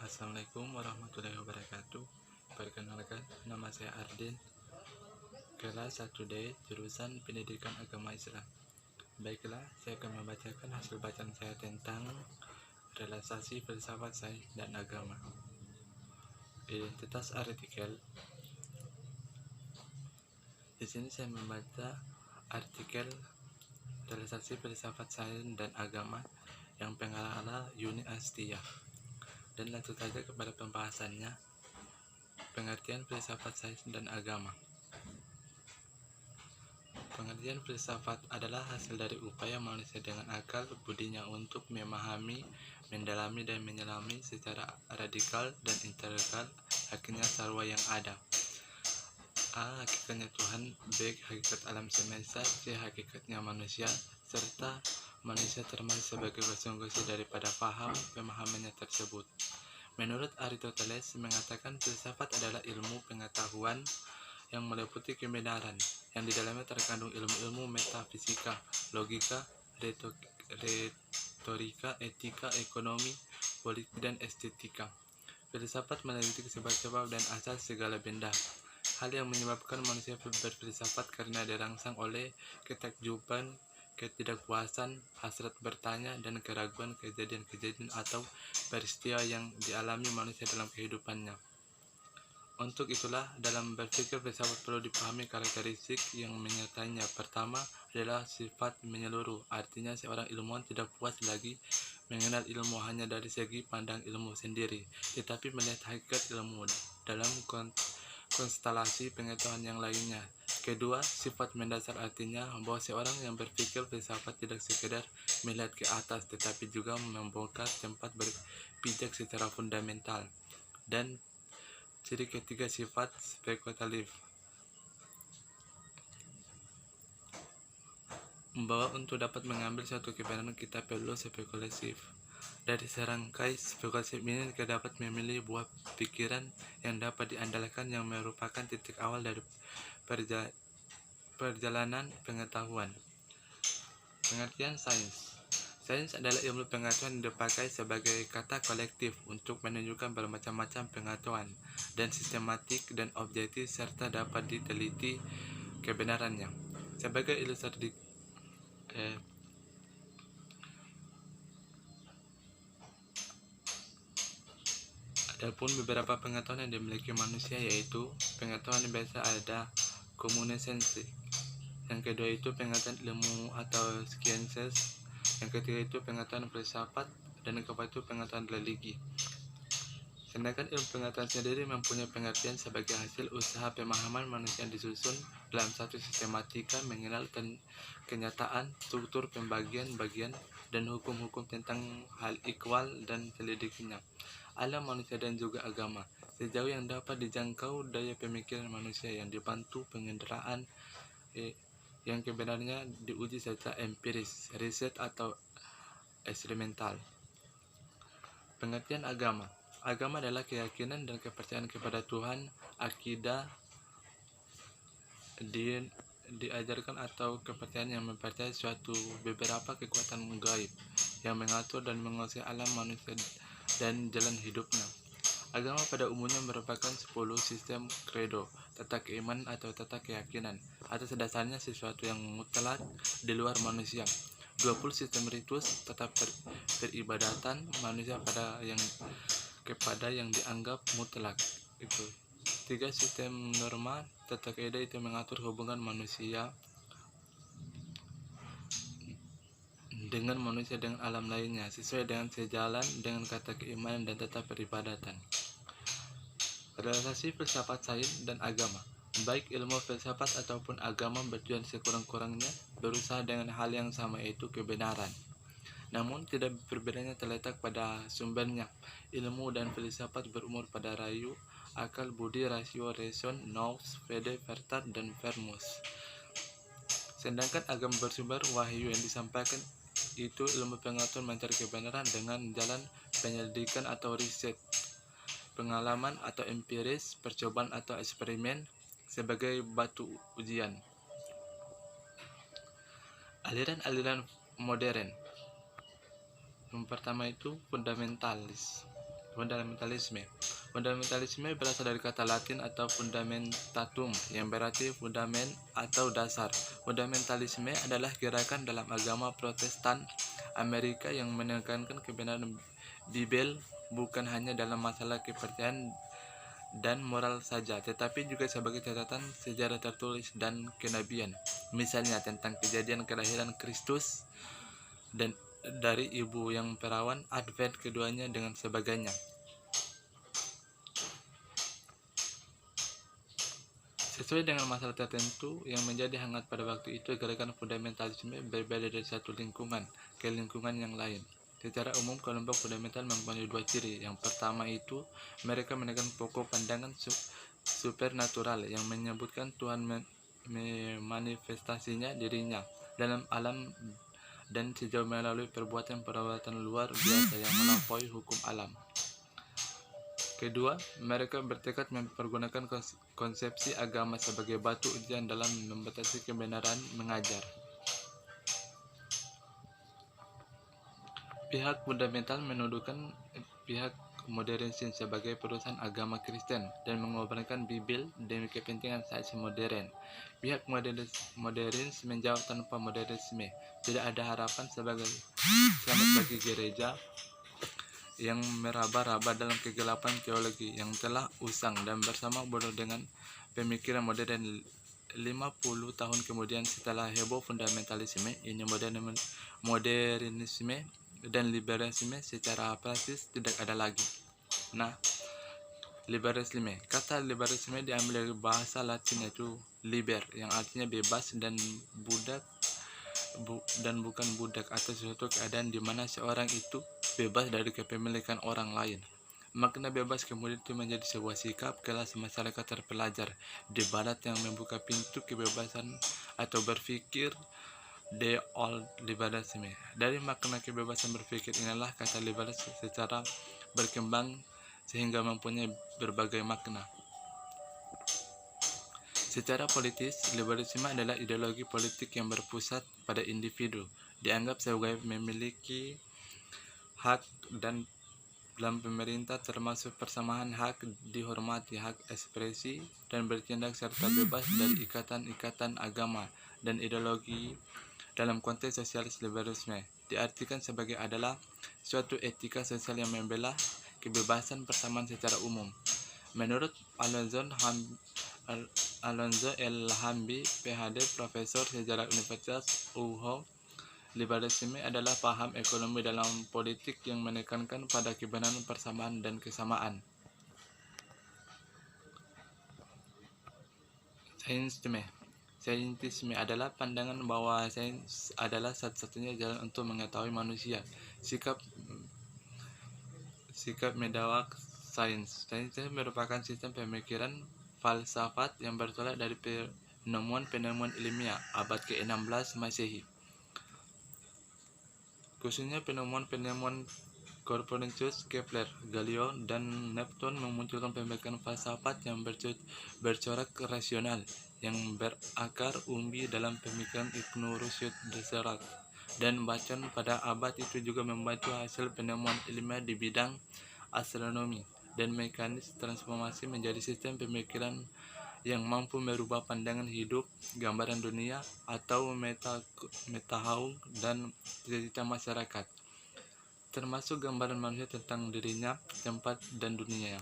Assalamualaikum warahmatullahi wabarakatuh. Perkenalkan, nama saya Ardin, kelas 1D, jurusan Pendidikan Agama Islam. Baiklah, saya akan membacakan hasil bacaan saya tentang realisasi filsafat sains dan agama. Identitas artikel. Di sini saya membaca artikel realisasi filsafat sains dan agama yang pengarang Yuni Astia. Dan langsung saja kepada pembahasannya. Pengertian filsafat sains dan agama. Pengertian filsafat adalah hasil dari upaya manusia dengan akal budinya untuk memahami, mendalami, dan menyelami secara radikal dan integral hakikat sarwa yang ada. A. Hakikatnya Tuhan. B. Hakikat alam semesta. C. Hakikatnya manusia, serta manusia termasuk sebagai konsekuensi daripada pemahamannya tersebut. Menurut Aristoteles mengatakan filsafat adalah ilmu pengetahuan yang meliputi kebenaran, yang di dalamnya terkandung ilmu-ilmu metafisika, logika, retorika, etika, ekonomi, politik, dan estetika. Filsafat meneliti sebab-sebab dan asal segala benda. Hal yang menyebabkan manusia berfilsafat karena dirangsang oleh ketakjuban, ketidakpuasan, hasrat bertanya, dan keraguan kejadian-kejadian atau peristiwa yang dialami manusia dalam kehidupannya. Untuk itulah, dalam berpikir filsafat perlu dipahami karakteristik yang menyertainya. Pertama adalah sifat menyeluruh, artinya seorang ilmuwan tidak puas lagi mengenal ilmu hanya dari segi pandang ilmu sendiri, tetapi melihat hakikat ilmu dalam konstelasi pengetahuan yang lainnya. Kedua, sifat mendasar, artinya bahwa seorang yang berpikir filsafat tidak sekedar melihat ke atas, tetapi juga membongkar tempat berpijak secara fundamental. Dan ciri ketiga, sifat spekulatif, bahwa untuk dapat mengambil suatu kebenaran kita perlu spekulatif. Dari serangkai spekulasi ini kita dapat memilih buah pikiran yang dapat diandalkan, yang merupakan titik awal dari perjalanan pengetahuan. Pengertian sains. Sains adalah ilmu pengetahuan yang dipakai sebagai kata kolektif untuk menunjukkan bermacam-macam pengetahuan dan sistematik dan objektif serta dapat diteliti kebenarannya. Sebagai ilustrasi adapun beberapa pengetahuan yang dimiliki manusia, yaitu pengetahuan yang biasa ada komunisasi, yang kedua itu pengetahuan ilmu atau sciences, yang ketiga itu pengetahuan filsafat, dan yang keempat itu pengetahuan religi. Sedangkan ilmu pengetahuan sendiri mempunyai pengertian sebagai hasil usaha pemahaman manusia yang disusun dalam satu sistematika, mengenal kenyataan, struktur pembagian-bagian, dan hukum-hukum tentang hal ikhwal dan selidikinya, alam manusia dan juga agama, sejauh yang dapat dijangkau daya pemikiran manusia yang dibantu pengenderaan yang kebenarannya diuji secara empiris, riset atau eksperimental. Pengertian agama. Agama adalah keyakinan dan kepercayaan kepada Tuhan, akidah, diajarkan atau kepercayaan yang mempercayai suatu beberapa kekuatan gaib yang mengatur dan menguasai alam manusia dan jalan hidupnya. Agama pada umumnya merupakan 10 sistem credo, tata keimanan atau tata keyakinan. Atas dasarnya sesuatu yang mutlak di luar manusia. 20 sistem ritus, tata peribadatan manusia kepada yang dianggap mutlak. Itu 3 sistem norma, tata kaidah itu mengatur hubungan manusia dengan alam lainnya, sesuai dengan sejalan dengan kata keimanan dan tata peribadatan. Realisasi filsafat sains dan agama. Baik ilmu filsafat ataupun agama bertujuan sekurang-kurangnya berusaha dengan hal yang sama, yaitu kebenaran. Namun tidak perbedaannya terletak pada sumbernya. Ilmu dan filsafat berumur pada rayu, akal, budi, rasio, reason, nous, fide, vertat, dan vermus. Sedangkan agama bersumber wahyu yang disampaikan itu ilmu pengetahuan mencari kebenaran dengan jalan penyelidikan atau riset, pengalaman atau empiris, percobaan atau eksperimen sebagai batu ujian. Aliran-aliran modern. Yang pertama itu fundamentalis. Fundamentalisme. Fundamentalisme berasal dari kata Latin atau fundamentatum yang berarti fundamen atau dasar. Fundamentalisme adalah gerakan dalam agama Protestan Amerika yang menekankan kebenaran Bible bukan hanya dalam masalah kepercayaan dan moral saja, tetapi juga sebagai catatan sejarah tertulis dan kenabian. Misalnya tentang kejadian kelahiran Kristus dan dari ibu yang perawan, advent keduanya, dengan sebagainya. Sesuai dengan masalah tertentu yang menjadi hangat pada waktu itu, gerakan fundamentalisme berbeda dari satu lingkungan ke lingkungan yang lain. Secara umum, kelompok fundamental mempunyai dua ciri. Yang pertama itu, mereka menekan pokok pandangan supernatural yang menyebutkan Tuhan memanifestasinya dirinya dalam alam dan sejauh melalui perbuatan-perbuatan luar biasa yang melampaui hukum alam. Kedua, mereka bertekad mempergunakan konsepsi agama sebagai batu ujian dalam membatasi kebenaran mengajar. Pihak fundamental menuduhkan pihak modernisme sebagai perusahaan agama Kristen dan mengorbankan Bible demi kepentingan sains modern. Pihak modernis menjawab tanpa modernisme tidak ada harapan sebagai selamat bagi gereja yang meraba-raba dalam kegelapan teologi yang telah usang dan bersama bodoh dengan pemikiran modern. 50 tahun kemudian setelah heboh fundamentalisme ini, modernisme dan liberalisme secara praktis tidak ada lagi. Nah, liberalisme, kata liberalisme diambil dari bahasa Latin yaitu liber yang artinya bebas dan budak dan bukan budak, atau suatu keadaan di mana seorang itu bebas dari kepemilikan orang lain. Makna bebas kemudian itu menjadi sebuah sikap kelas masyarakat terpelajar di barat yang membuka pintu kebebasan atau berpikir, the old liberalism. Dari makna kebebasan berpikir inilah kata liberalisme secara berkembang sehingga mempunyai berbagai makna. Secara politis, liberalisme adalah ideologi politik yang berpusat pada individu, dianggap sebagai memiliki hak dan dalam pemerintah, termasuk persamaan hak, dihormati hak ekspresi dan bertindak, serta bebas dari ikatan-ikatan agama dan ideologi. Dalam konteks sosialis, liberalisme diartikan sebagai adalah suatu etika sosial yang membela kebebasan persamaan secara umum. Menurut Alonzo El Hambi, PhD, Profesor Sejarah Universitas UHO, liberalisme adalah paham ekonomi dalam politik yang menekankan pada kebenaran, persamaan, dan kesamaan. Saintisme adalah pandangan bahwa sains adalah satu-satunya jalan untuk mengetahui manusia. Sikap mendawak sains. Sains merupakan sistem pemikiran falsafat yang bertolak dari penemuan-penemuan ilmiah abad ke-16 Masehi. Khususnya penemuan-penemuan Copernicus, Kepler, Galileo, dan Neptune memunculkan pemikiran falsafat yang bercorak rasional yang berakar umbi dalam pemikiran Ibnu Rushd dan Bacon pada abad itu juga membantu hasil penemuan ilmiah di bidang astronomi dan mekanis transformasi menjadi sistem pemikiran yang mampu merubah pandangan hidup, gambaran dunia, atau metahaung dan cita-cita masyarakat, termasuk gambaran manusia tentang dirinya, tempat, dan dunia.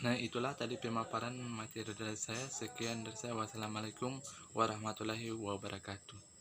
Nah, itulah tadi pemaparan materi dari saya. Sekian dari saya. Wassalamualaikum warahmatullahi wabarakatuh.